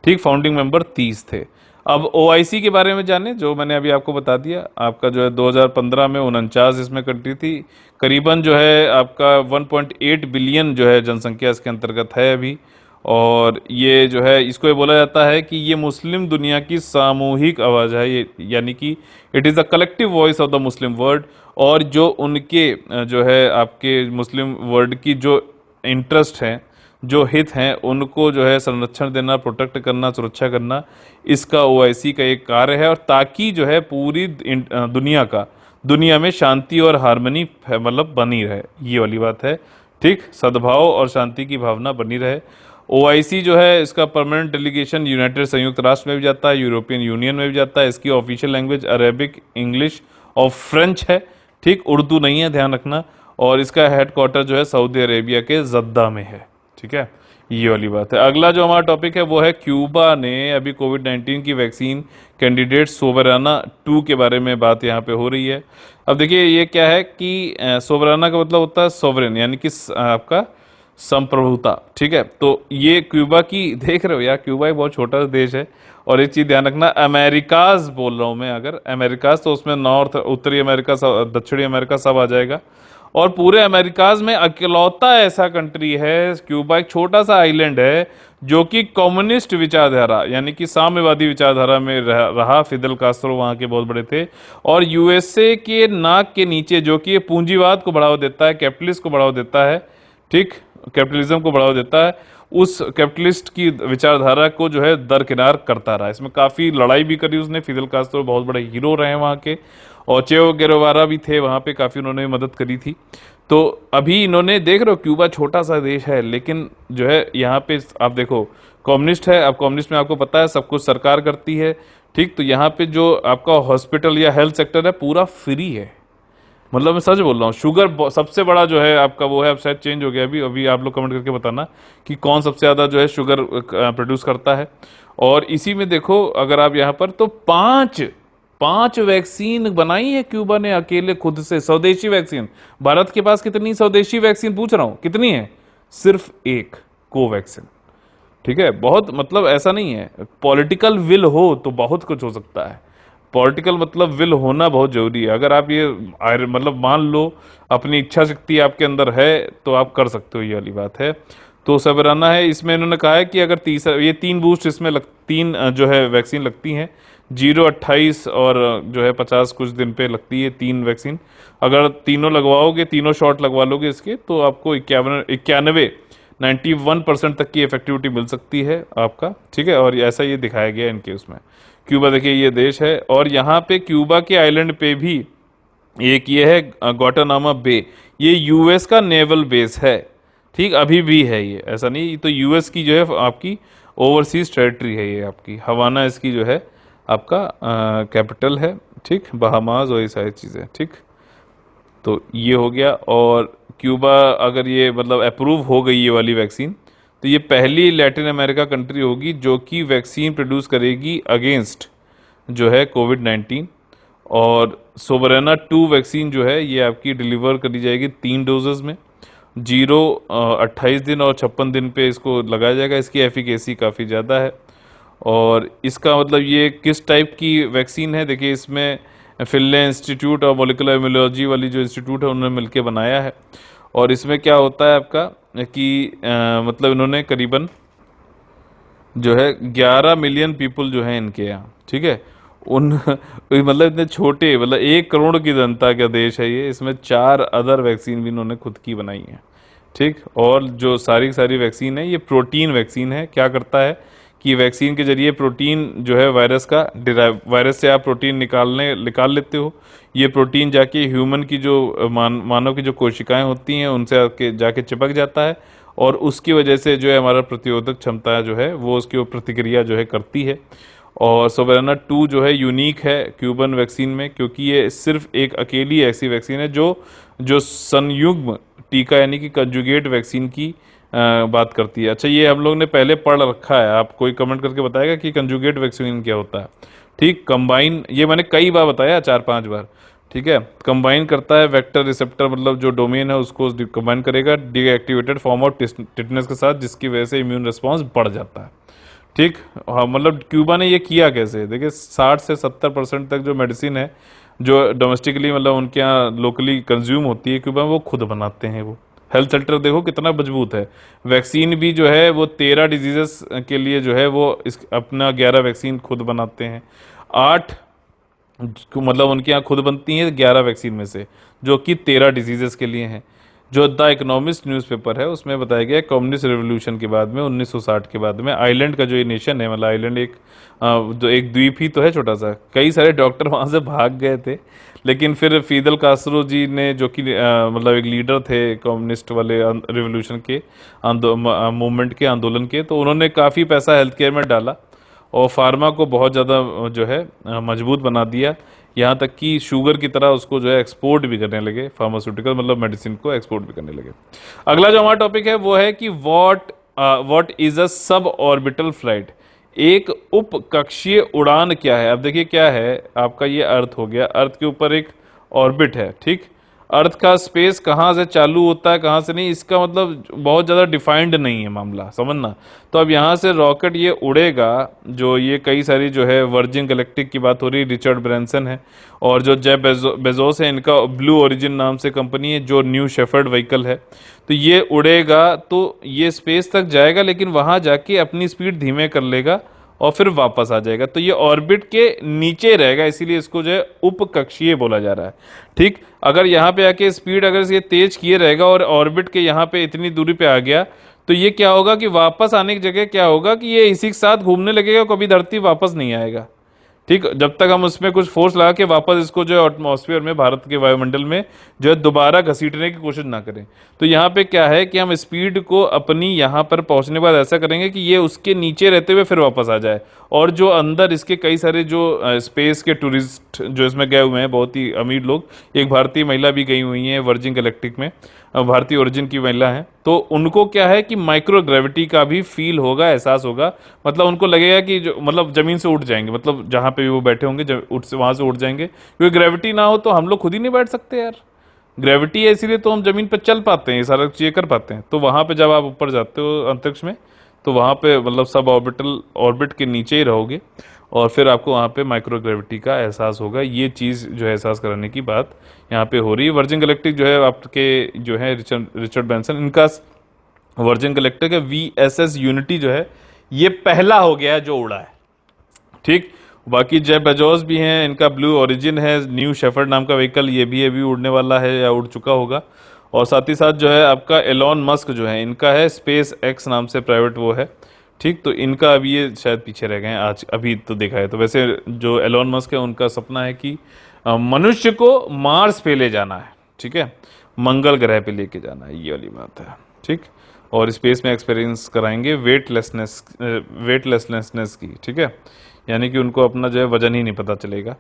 ठीक, फाउंडिंग मेंबर 30 थे। अब ओआईसी के बारे में जाने, जो मैंने अभी आपको बता दिया। आपका जो है 2015 में 49 इसमें कंट्री थी, करीबन जो है आपका 1.8 बिलियन जो है जनसंख्या इसके अंतर्गत है अभी। और ये जो है इसको ये बोला जाता है कि ये मुस्लिम दुनिया की सामूहिक आवाज़ है, ये यानी कि it is the collective voice of the Muslim world. और जो उनके जो है आपके मुस्लिम वर्ल्ड की जो इंटरेस्ट हैं, जो हित हैं, उनको जो है संरक्षण देना, प्रोटेक्ट करना, सुरक्षा करना, इसका ओआईसी का एक कार्य है। और ताकि जो है पूरी दुनिया में शांति और हार्मनी मतलब बनी रहे, ये वाली बात है। ठीक, सद्भाव और शांति की भावना बनी रहे। ओआईसी जो है इसका परमानेंट डेलीगेशन यूनाइटेड संयुक्त राष्ट्र में भी जाता है, यूरोपियन यूनियन में भी जाता है। इसकी ऑफिशियल लैंग्वेज अरेबिक, इंग्लिश और फ्रेंच है। ठीक, उर्दू नहीं है, ध्यान रखना। और इसका हेडक्वार्टर जो है सऊदी अरेबिया के जद्दा में है। ठीक है, ये वाली बात है। अगला जो हमारा टॉपिक है वो है क्यूबा ने अभी कोविड-19 की वैक्सीन कैंडिडेट सोवराना 2 के बारे में बात यहाँ पे हो रही है। अब देखिए ये क्या है कि सोवराना का मतलब होता है सोवरेन, यानी कि आपका संप्रभुता। ठीक है, तो ये क्यूबा की, देख रहे हो यार, क्यूबा एक बहुत छोटा देश है। और एक चीज़ ध्यान रखना, अमेरिकाज बोल रहा हूँ मैं, अगर अमेरिकाज तो उसमें नॉर्थ, उत्तरी अमेरिका, दक्षिणी अमेरिका सब आ जाएगा। और पूरे अमेरिकाज में अकेलौता ऐसा कंट्री है क्यूबा, एक छोटा सा आइलैंड है जो कि कम्युनिस्ट विचारधारा यानी कि साम्यवादी विचारधारा में रहा। फिदेल कास्त्रो वहाँ के बहुत बड़े थे। और यूएसए के नाक के नीचे, जो कि पूंजीवाद को बढ़ावा देता है, कैपिटलिस्ट को बढ़ावा देता है, ठीक, कैपिटलिज्म को बढ़ावा देता है, उस कैपिटलिस्ट की विचारधारा को जो है दरकिनार करता रहा। इसमें काफ़ी लड़ाई भी करी उसने। फिदेल कास्त्रो बहुत बड़े हीरो रहे वहाँ के, और चेव गेवारा भी थे वहाँ पे, काफ़ी उन्होंने मदद करी थी। तो अभी इन्होंने, देख रहे हो, क्यूबा छोटा सा देश है, लेकिन जो है यहाँ पे आप देखो कम्युनिस्ट है। अब कम्युनिस्ट में आपको पता है सब कुछ सरकार करती है। ठीक, तो यहाँ पे जो आपका हॉस्पिटल या हेल्थ सेक्टर है पूरा फ्री है। मतलब मैं सच बोल रहा हूँ। शुगर सबसे बड़ा जो है आपका वो है, अब शायद चेंज हो गया अभी आप लोग कमेंट करके बताना कि कौन सबसे ज़्यादा जो है शुगर प्रोड्यूस करता है। और इसी में देखो अगर आप यहाँ पर, तो पांच वैक्सीन बनाई है क्यूबा ने अकेले खुद से, स्वदेशी वैक्सीन। भारत के पास कितनी स्वदेशी वैक्सीन, पूछ रहा हूं कितनी है? सिर्फ एक, कोवैक्सीन। ठीक है, बहुत, मतलब ऐसा नहीं है, पॉलिटिकल विल हो तो बहुत कुछ हो सकता है। पॉलिटिकल मतलब विल होना बहुत जरूरी है। अगर आप ये मतलब मान लो अपनी इच्छा शक्ति आपके अंदर है तो आप कर सकते हो, ये वाली बात है। तो सबराना है, इसमें इन्होंने कहा है कि अगर ये 3 बूस्ट इसमें तीन जो है वैक्सीन लगती हैं, 0, 28 और जो है 50 कुछ दिन पे लगती है 3 वैक्सीन। अगर तीनों लगवाओगे, तीनों शॉट लगवा लोगे इसके, तो आपको 91% तक की इफेक्टिविटी मिल सकती है आपका। ठीक है, और ऐसा ये दिखाया गया इनके उसमें। क्यूबा देखिए ये देश है, और यहाँ पे क्यूबा के आइलैंड पे भी एक ये है ग्वाटानामा बे, ये यूएस का नेवल बेस है। ठीक, अभी भी है ये, ऐसा नहीं, तो यूएस की जो है आपकी ओवरसीज टेरिटरी है ये आपकी। हवाना इसकी जो है आपका कैपिटल है। ठीक, बहामास और ये सारी चीज़ें। ठीक, तो ये हो गया। और क्यूबा अगर ये मतलब अप्रूव हो गई ये वाली वैक्सीन, तो ये पहली लैटिन अमेरिका कंट्री होगी जो कि वैक्सीन प्रोड्यूस करेगी अगेंस्ट जो है कोविड-19। और सोवरेना 2 वैक्सीन जो है ये आपकी डिलीवर करी जाएगी 3 डोजेज में, 0, 28 दिन और 56 दिन पे इसको लगाया जाएगा। इसकी एफिकेसी काफ़ी ज़्यादा है। और इसका मतलब ये किस टाइप की वैक्सीन है, देखिए इसमें फिनलैंड इंस्टीट्यूट और मोलिकुलर इम्यूनोलॉजी वाली जो इंस्टीट्यूट है उन्होंने मिलकर बनाया है। और इसमें क्या होता है आपका कि मतलब इन्होंने करीबन जो है 11 मिलियन पीपल जो हैं इनके यहाँ, ठीक है, उन मतलब इतने छोटे, मतलब 1 करोड़ की जनता का देश है ये, इसमें 4 अदर वैक्सीन भी इन्होंने खुद की बनाई है। ठीक, और जो सारी वैक्सीन है ये प्रोटीन वैक्सीन है। क्या करता है कि वैक्सीन के जरिए प्रोटीन जो है वायरस से आप प्रोटीन निकाल लेते हो। ये प्रोटीन जाके ह्यूमन की जो मानव की जो कोशिकाएं होती हैं उनसे जाके चिपक जाता है, और उसकी वजह से जो है हमारा प्रतिरोधक क्षमता जो है वो उसकी प्रतिक्रिया जो है करती है। और सोवरेना 2 जो है यूनिक है क्यूबन वैक्सीन में, क्योंकि ये सिर्फ एक अकेली ऐसी वैक्सीन है जो संयुग्म टीका यानी कि कंजुगेट वैक्सीन की बात करती है। अच्छा, ये हम लोग ने पहले पढ़ रखा है, आप कोई कमेंट करके बताएगा कि कंजुगेट वैक्सीन क्या होता है। ठीक, कंबाइन, ये मैंने कई बार बताया, 4-5 बार। ठीक है, कंबाइन करता है वेक्टर रिसेप्टर, मतलब जो डोमेन है उसको कंबाइन करेगा डीएक्टिवेटेड फॉर्म ऑफ टिटनेस के साथ, जिसकी वजह से इम्यून रिस्पॉन्स बढ़ जाता है। ठीक, हाँ, मतलब क्यूबा ने ये किया कैसे, देखिए 60 से 70% तक जो मेडिसिन है जो डोमेस्टिकली मतलब उनके यहाँ लोकली कंज्यूम होती है क्यूबा में, वो खुद बनाते हैं। वो हेल्थ सेक्टर देखो कितना मजबूत है। वैक्सीन भी जो है वो 13 डिजीजेस के लिए जो है वो इस अपना 11 वैक्सीन खुद बनाते हैं। 8 मतलब उनके यहाँ खुद बनती हैं 11 वैक्सीन में से, जो कि 13 डिजीजेस के लिए हैं। जो द इकोनॉमिस्ट न्यूज़पेपर है उसमें बताया गया कम्युनिस्ट रेवोल्यूशन के बाद में 1960 के बाद में आइलैंड का जो ये नेशन है, मतलब आइलैंड एक जो एक द्वीप ही तो है छोटा सा, कई सारे डॉक्टर वहां से भाग गए थे, लेकिन फिर फीदल कास्ट्रो जी ने, जो कि मतलब एक लीडर थे कम्युनिस्ट वाले रेवोल्यूशन के मूवमेंट के, आंदोलन के, तो उन्होंने काफ़ी पैसा हेल्थ केयर में डाला और फार्मा को बहुत ज़्यादा जो है मजबूत बना दिया। यहाँ तक कि शुगर की तरह उसको जो है एक्सपोर्ट भी करने लगे, फार्मास्यूटिकल मतलब मेडिसिन को एक्सपोर्ट भी करने लगे। अगला जो हमारा टॉपिक है वो है कि what is a sub orbital flight, एक उपकक्षीय उड़ान क्या है। अब देखिए क्या है, आपका ये अर्थ हो गया, अर्थ के ऊपर एक ऑर्बिट है। ठीक, अर्थ का स्पेस कहाँ से चालू होता है कहाँ से नहीं, इसका मतलब बहुत ज़्यादा डिफाइंड नहीं है मामला, समझना। तो अब यहाँ से रॉकेट ये उड़ेगा, जो ये कई सारी जो है वर्जिन गैलेक्टिक की बात हो रही है, रिचर्ड ब्रैंसन है, और जो जेफ बेजोस है, इनका ब्लू ओरिजिन नाम से कंपनी है, जो न्यू शेफर्ड व्हीकल है। तो ये उड़ेगा तो ये स्पेस तक जाएगा, लेकिन वहाँ जाके अपनी स्पीड धीमे कर लेगा और फिर वापस आ जाएगा। तो ये ऑर्बिट के नीचे रहेगा, इसीलिए इसको जो है उपकक्षीय बोला जा रहा है। ठीक, अगर यहाँ पे आके स्पीड अगर ये तेज किए रहेगा और ऑर्बिट के यहाँ पे इतनी दूरी पे आ गया, तो ये क्या होगा कि वापस आने की जगह क्या होगा कि ये इसी के साथ घूमने लगेगा, कभी धरती वापस नहीं आएगा। ठीक, जब तक हम उसमें कुछ फोर्स लगा के वापस इसको जो है एटमॉस्फेयर में, भारत के वायुमंडल में जो है दोबारा घसीटने की कोशिश ना करें। तो यहाँ पे क्या है कि हम स्पीड को अपनी यहाँ पर पहुँचने के बाद ऐसा करेंगे कि ये उसके नीचे रहते हुए फिर वापस आ जाए, और जो अंदर इसके कई सारे जो स्पेस के टूरिस्ट जो इसमें गए हुए हैं, बहुत ही अमीर लोग, एक भारतीय महिला भी गई हुई हैं वर्जिन गैलेक्टिक में, भारतीय ओरिजिन की महिला हैं, तो उनको क्या है कि माइक्रो ग्रेविटी का भी फील होगा, एहसास होगा। मतलब उनको लगेगा कि जो मतलब जमीन से उठ जाएंगे, मतलब जहां पे भी वो बैठे होंगे उठ से वहां से उठ जाएंगे, क्योंकि ग्रेविटी ना हो तो हम लोग खुद ही नहीं बैठ सकते यार। ग्रेविटी है इसीलिए तो हम जमीन पर चल पाते हैं, ये सारा चीजें कर पाते हैं। तो वहां पे जब आप ऊपर जाते हो अंतरिक्ष में, तो वहां पे मतलब सब ऑर्बिट के नीचे ही रहोगे, और फिर आपको वहाँ पे माइक्रो ग्रेविटी का एहसास होगा। ये चीज़ जो है एहसास कराने की बात यहाँ पे हो रही है। वर्जिन गैलेक्टिक जो है आपके जो है रिचर्ड ब्रैंसन, इनका वर्जिन गैलेक्टिक है VSS यूनिटी जो है ये पहला हो गया है जो उड़ा है। ठीक, बाकी जेफ बेजोस भी हैं, इनका ब्लू ओरिजिन है, न्यू शेफर्ड नाम का व्हीकल, ये भी अभी उड़ने वाला है या उड़ चुका होगा। और साथ ही साथ जो है आपका एलॉन मस्क जो है, इनका है स्पेस एक्स नाम से प्राइवेट वो है। ठीक, तो इनका अभी ये शायद पीछे रह गए हैं आज, अभी तो देखा है। तो वैसे जो एलॉन मस्क है उनका सपना है कि मनुष्य को मार्स पे ले जाना है। ठीक है, मंगल ग्रह पे लेके जाना है, ये वाली बात है। ठीक, और स्पेस में एक्सपीरियंस कराएंगे वेटलेसनेस की। ठीक है, यानी कि उनको अपना जो है वजन ही नहीं पता चलेगा।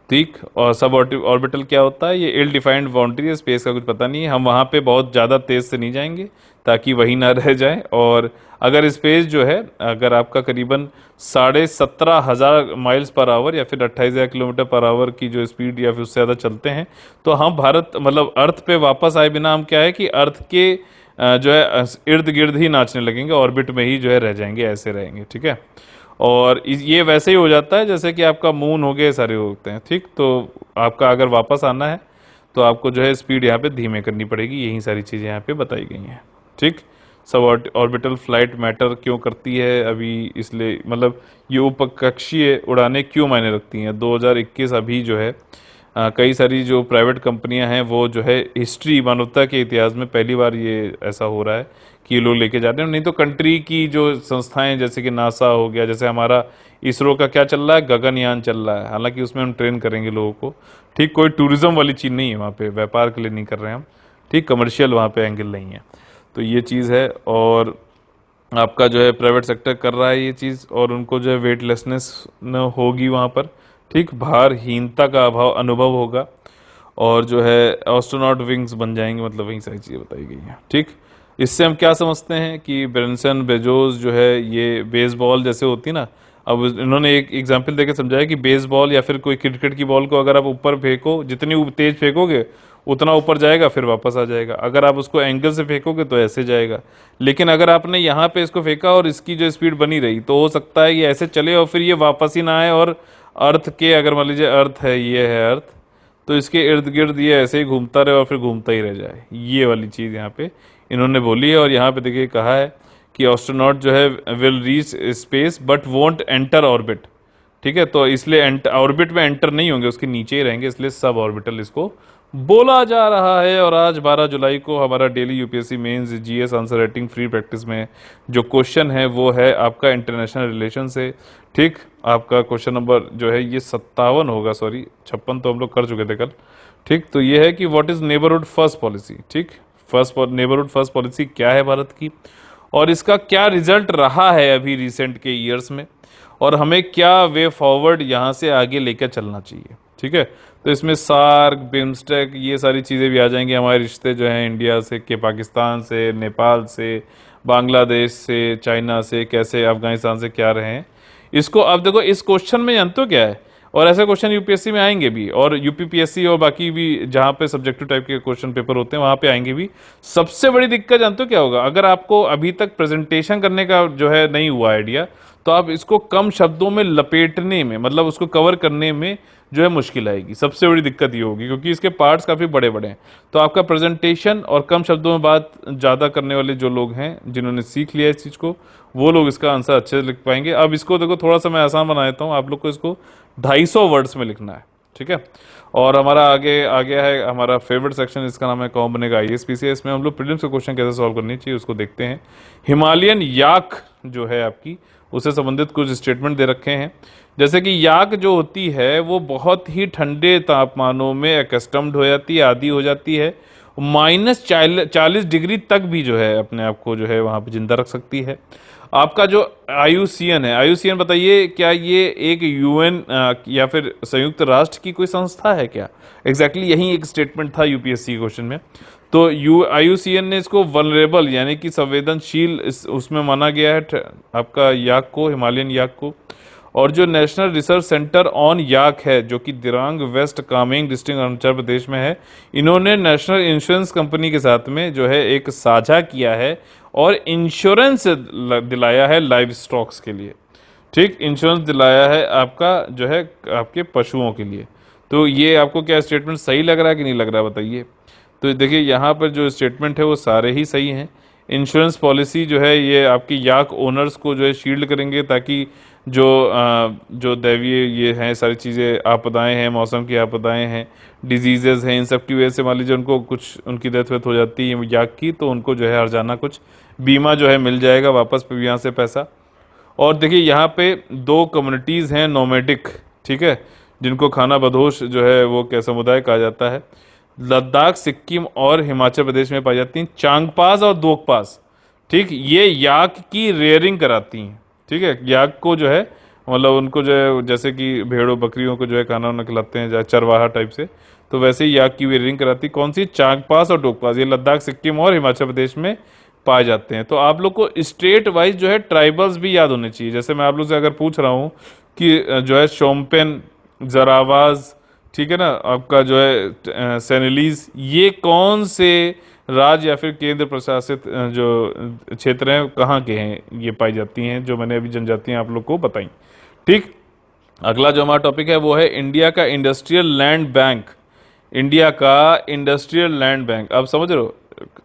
ठीक, और सब ऑर्बिटल क्या होता है, ये इल डिफाइंड बाउंड्री है, स्पेस का कुछ पता नहीं है। हम वहाँ पे बहुत ज़्यादा तेज़ से नहीं जाएंगे ताकि वही ना रह जाए। और अगर स्पेस जो है, अगर आपका करीबन 17,500 माइल्स पर आवर या फिर 28,000 किलोमीटर पर आवर की जो स्पीड या फिर उससे ज़्यादा चलते हैं, तो हम भारत मतलब अर्थ पे वापस आए बिना हम क्या है कि अर्थ के जो है इर्द गिर्द ही नाचने लगेंगे, ऑर्बिट में ही जो है रह जाएंगे, ऐसे रहेंगे। ठीक है, और ये वैसे ही हो जाता है जैसे कि आपका मून हो गए सारे होते हैं। ठीक, तो आपका अगर वापस आना है तो आपको जो है स्पीड यहाँ पे धीमे करनी पड़ेगी, यही सारी चीज़ें यहाँ पे बताई गई हैं। ठीक, सब ऑर्बिटल फ्लाइट मैटर क्यों करती है अभी, इसलिए मतलब ये उपकक्षीय उड़ानें क्यों मायने रखती हैं। 2021 अभी जो है कई सारी जो प्राइवेट कंपनियां हैं वो जो है हिस्ट्री, मानवता के इतिहास में पहली बार ये ऐसा हो रहा है कि ये लोग लेके जाते हैं। नहीं तो कंट्री की जो संस्थाएं जैसे कि नासा हो गया, जैसे हमारा इसरो का क्या चल रहा है, गगनयान चल रहा है, हालांकि उसमें हम ट्रेन करेंगे लोगों को। ठीक, कोई टूरिज्म वाली चीज़ नहीं है वहाँ पे, व्यापार के लिए नहीं कर रहे हैं हम। ठीक, कमर्शियल वहाँ पे एंगल नहीं है, तो ये चीज़ है। और आपका जो है प्राइवेट सेक्टर कर रहा है ये चीज़, और उनको जो है वेटलेसनेस न होगी वहाँ पर। ठीक, भारहीनता का अनुभव होगा, और जो है एस्ट्रोनॉट विंग्स बन जाएंगे, मतलब वही सारी चीज़ें बताई गई हैं। ठीक, इससे हम क्या समझते हैं कि ब्रेंसन बेजोस जो है ये बेसबॉल जैसे होती ना, अब इन्होंने एक एग्जाम्पल देके समझाया कि बेसबॉल या फिर कोई क्रिकेट की बॉल को अगर आप ऊपर फेंको, जितनी तेज फेंकोगे उतना ऊपर जाएगा, फिर वापस आ जाएगा। अगर आप उसको एंगल से फेंकोगे तो ऐसे जाएगा। लेकिन अगर आपने यहाँ पे इसको फेंका और इसकी जो स्पीड बनी रही, तो हो सकता है ये ऐसे चले और फिर ये वापस ही ना आए, और अर्थ के, अगर मान लीजिए अर्थ है, ये है अर्थ, तो इसके इर्द गिर्द ये ऐसे ही घूमता रहे और फिर घूमता ही रह जाए। ये वाली चीज़ यहाँ पे इन्होंने बोली है। और यहाँ पे देखिए कहा है कि एस्ट्रोनॉट जो है will reach space but won't enter orbit. ठीक है, तो इसलिए ऑर्बिट में एंटर नहीं होंगे, उसके नीचे ही रहेंगे, इसलिए सब ऑर्बिटल इसको बोला जा रहा है। और आज 12 जुलाई को हमारा daily UPSC mains GS answer writing free practice में जो क्वेश्चन है वो है आपका इंटरनेशनल रिलेशन से। ठीक, आपका क्वेश्चन नंबर जो है ये 57 होगा, सॉरी 56 तो हम लोग कर चुके थे कल। ठीक, तो ये है कि what is neighbourhood first policy. ठीक, नेबरहुड फर्स्ट पॉलिसी क्या है भारत की, और इसका क्या रिजल्ट रहा है अभी रिसेंट के ईयर्स में, और हमें क्या वे फॉरवर्ड यहाँ से आगे लेकर चलना चाहिए। ठीक है, तो इसमें सार्क, बिम्स्टेक, ये सारी चीज़ें भी आ जाएंगी। हमारे रिश्ते जो हैं इंडिया से, के पाकिस्तान से, नेपाल से, बांग्लादेश से, चाइना से, कैसे अफगानिस्तान से क्या रहे हैं इसको। अब देखो इस क्वेश्चन में जानते हो क्या है, और ऐसे क्वेश्चन यूपीएससी में आएंगे भी, और यूपीपीएससी और बाकी भी जहाँ पे सब्जेक्टिव टाइप के क्वेश्चन पेपर होते हैं वहाँ पे आएंगे भी। सबसे बड़ी दिक्कत जानते हो क्या होगा, अगर आपको अभी तक प्रेजेंटेशन करने का जो है नहीं हुआ आइडिया, तो आप इसको कम शब्दों में लपेटने में, मतलब उसको कवर करने में जो है मुश्किल आएगी। सबसे बड़ी दिक्कत ये होगी क्योंकि इसके पार्ट्स काफ़ी बड़े बड़े हैं। तो आपका प्रेजेंटेशन और कम शब्दों में बात ज़्यादा करने वाले जो लोग हैं, जिन्होंने सीख लिया इस चीज़ को, वो लोग इसका आंसर अच्छे से लिख पाएंगे। अब इसको देखो थोड़ा सा मैं आसान बना देता हूँ, आप लोग को इसको 250 वर्ड्स में लिखना है। ठीक है, और हमारा आगे आ गया है हमारा फेवरेट सेक्शन, इसका नाम है कौन बनेगा आईएएस। इसमें हम लोग प्रीलिम्स के क्वेश्चन कैसे सॉल्व करनी चाहिए उसको देखते हैं। हिमालयन याक जो है आपकी, उससे संबंधित कुछ स्टेटमेंट दे रखे हैं। जैसे कि याक जो होती है वो बहुत ही ठंडे तापमानों में एकस्टम्ड हो जाती है, आदी हो जाती है। -40 डिग्री तक भी जो है अपने आप को जो है वहाँ पे जिंदा रख सकती है। आपका जो IUCN है, IUCN बताइए क्या ये एक यूएन या फिर संयुक्त राष्ट्र की कोई संस्था है क्या? एग्जैक्टली यही एक स्टेटमेंट था यूपीएससी क्वेश्चन में। तो IUCN ने इसको वल्नरेबल यानी कि संवेदनशील उसमें माना गया है आपका याक को, हिमालयन याक को। और जो नेशनल रिसर्च सेंटर ऑन याक है जो कि दिरांग वेस्ट कामेंग डिस्ट्रिक्ट अरुणाचल प्रदेश में है, इन्होंने नेशनल इंश्योरेंस कंपनी के साथ में जो है एक साझा किया है और इंश्योरेंस दिलाया है लाइव स्टॉक्स के लिए। ठीक, इंश्योरेंस दिलाया है आपका जो है आपके पशुओं के लिए। तो ये आपको क्या स्टेटमेंट सही लग रहा है कि नहीं लग रहा है बताइए। तो देखिए यहाँ पर जो स्टेटमेंट है वो सारे ही सही हैं। इंश्योरेंस पॉलिसी जो है ये आपकी याक ओनर्स को जो है शील्ड करेंगे, ताकि जो दैवीय ये हैं सारी चीज़ें, आपदाएं हैं, मौसम की आपदाएं हैं, डिजीजेज हैं, इन सब की वजह से मान लीजिए उनको कुछ उनकी डेथ वेथ हो जाती है याक की, तो उनको जो है हर्जाना कुछ बीमा जो है मिल जाएगा वापस यहाँ से पैसा। और देखिए यहाँ पे 2 कम्युनिटीज़ हैं नोमैडिक, ठीक है, जिनको खाना बदोश जो है वो क्या समुदाय कहा जाता है, लद्दाख, सिक्किम और हिमाचल प्रदेश में पाई जाती हैं, चांगपास और दोकपास। ठीक, ये याक की रेयरिंग कराती हैं। ठीक है, याक को जो है मतलब उनको जो है जैसे कि भेड़ों बकरियों को जो है खाना वाना खिलाते हैं चरवाहा टाइप से, तो वैसे ही याक की रेयरिंग कराती। कौन सी? चांगपास और डोकपास, ये लद्दाख, सिक्किम और हिमाचल प्रदेश में पाए जाते हैं। तो आप लोग को स्टेट वाइज जो है ट्राइबल्स भी याद होने चाहिए। जैसे मैं आप लोग से अगर पूछ रहा हूँ कि जो है शोम्पेन, जरावाज, ठीक है ना, आपका जो है सेनेलीज, ये कौन से राज्य या फिर केंद्र प्रशासित जो क्षेत्र हैं कहाँ के हैं, ये पाई जाती हैं, जो मैंने अभी जनजातियां आप लोग को बताई। ठीक, अगला जो हमारा टॉपिक है वो है इंडिया का इंडस्ट्रियल लैंड बैंक। इंडिया का इंडस्ट्रियल लैंड बैंक, अब समझ रहे हो,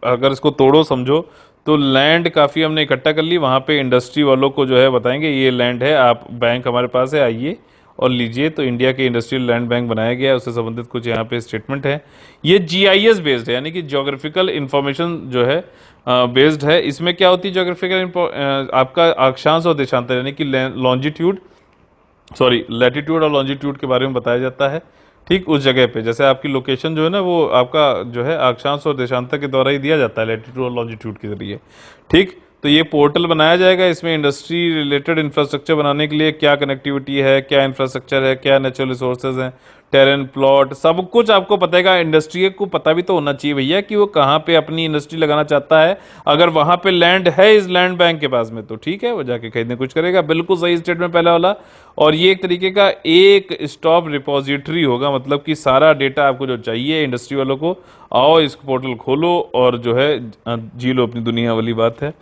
अगर इसको तोड़ो समझो तो लैंड काफ़ी हमने इकट्ठा कर ली, वहाँ पे इंडस्ट्री वालों को जो है बताएंगे ये लैंड है, आप बैंक हमारे पास है, आइए और लीजिए। तो इंडिया के इंडस्ट्रियल लैंड बैंक बनाया गया है, उससे संबंधित कुछ यहाँ पे स्टेटमेंट है। ये GIS बेस्ड है, यानी कि ज्योग्राफिकल इंफॉर्मेशन जो है बेस्ड है। इसमें क्या होती है ज्योग्राफिकल आपका अक्षांश और देशांतर यानी कि लॉन्जिट्यूड, सॉरी लैटिट्यूड और लॉन्जिट्यूड के बारे में बताया जाता है। ठीक, उस जगह पे जैसे आपकी लोकेशन जो है ना वो आपका जो है अक्षांश और देशांतर के द्वारा ही दिया जाता है, लैटिट्यूड और लॉन्जिट्यूड के जरिए। ठीक, तो ये पोर्टल बनाया जाएगा, इसमें इंडस्ट्री रिलेटेड इंफ्रास्ट्रक्चर बनाने के लिए क्या कनेक्टिविटी है, क्या इंफ्रास्ट्रक्चर है, क्या नेचुरल रिसोर्सेज हैं, टेरेन प्लॉट, सब कुछ आपको पता है। इंडस्ट्री को पता भी तो होना चाहिए भैया कि वो कहाँ पे अपनी इंडस्ट्री लगाना चाहता है। अगर वहां पे लैंड है इस लैंड बैंक के पास में तो ठीक है, वो जाके खरीदने कुछ करेगा। बिल्कुल सही स्टेटमेंट पहला वाला। और ये एक तरीके का एक स्टॉप रिपोजिटरी होगा, मतलब कि सारा डेटा आपको जो चाहिए इंडस्ट्री वालों को, आओ इस पोर्टल खोलो और जो है जी लो अपनी दुनिया वाली बात है।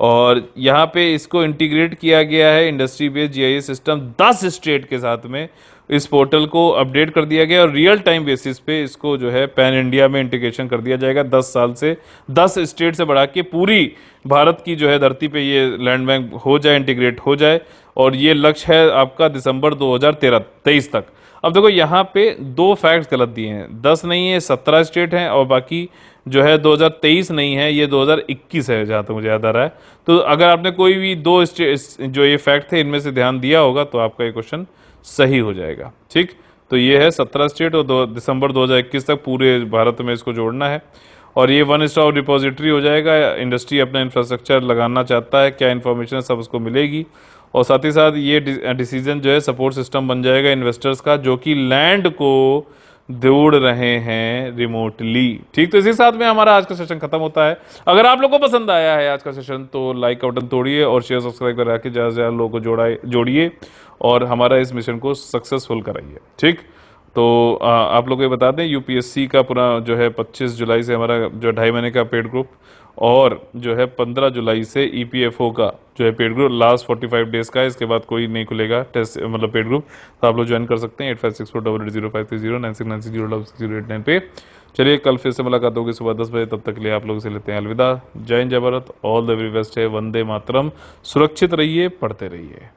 और यहाँ पे इसको इंटीग्रेट किया गया है industry based GIS system 10 state के साथ में। इस पोर्टल को अपडेट कर दिया गया और रियल टाइम बेसिस पे इसको जो है पैन इंडिया में इंटीग्रेशन कर दिया जाएगा 10 साल से। 10 स्टेट से बढ़ा के पूरी भारत की जो है धरती पे ये लैंड बैंक हो जाए, इंटीग्रेट हो जाए। और ये लक्ष्य है आपका दिसंबर 2023 तक। अब देखो यहाँ पे दो फैक्ट्स गलत दिए हैं, 10 नहीं है 17 स्टेट हैं और बाकी जो है 2023 नहीं है, ये 2021 है जहाँ तक मुझे याद आ रहा है। तो अगर आपने कोई भी दो जो ये फैक्ट थे इनमें से ध्यान दिया होगा तो आपका ये क्वेश्चन सही हो जाएगा। ठीक, तो ये है 17 स्टेट और दिसंबर 2021 तक पूरे भारत में इसको जोड़ना है। और ये वन स्टॉप रिपोजिटरी हो जाएगा। इंडस्ट्री अपना इंफ्रास्ट्रक्चर लगाना चाहता है, क्या इन्फॉर्मेशन है सब उसको मिलेगी। और साथ ही साथ ये डिसीजन जो है सपोर्ट सिस्टम बन जाएगा इन्वेस्टर्स का, जो कि लैंड को दौड़ रहे हैं रिमोटली। ठीक, तो इसी साथ में हमारा आज का सेशन खत्म होता है। अगर आप लोगों को पसंद आया है आज का सेशन तो लाइक का बटन तोड़िए और शेयर सब्सक्राइब करा के ज़्यादा से ज़्यादा लोगों को जोड़िए और हमारा इस मिशन को सक्सेसफुल कराइए। ठीक, तो आप लोगों को बता दें यूपीएससी का पूरा जो है 25 जुलाई से हमारा जो 2.5 महीने का पेड ग्रुप और जो है 15 जुलाई से ईपीएफओ का जो है पेड ग्रुप लास्ट 45 डेज का है। इसके बाद कोई नहीं खुलेगा टेस्ट मतलब पेड ग्रुप, तो आप लोग ज्वाइन कर सकते हैं 8564880530 9696060889 पे। चलिए कल फिर से मुलाकात होगी सुबह 10 बजे, तब तक के लिए आप लोगों से लेते हैं अलविदा। जय हिंद, जय Bharat, all the very best है, वंदे मातरम। सुरक्षित रहिए, पढ़ते रहिए।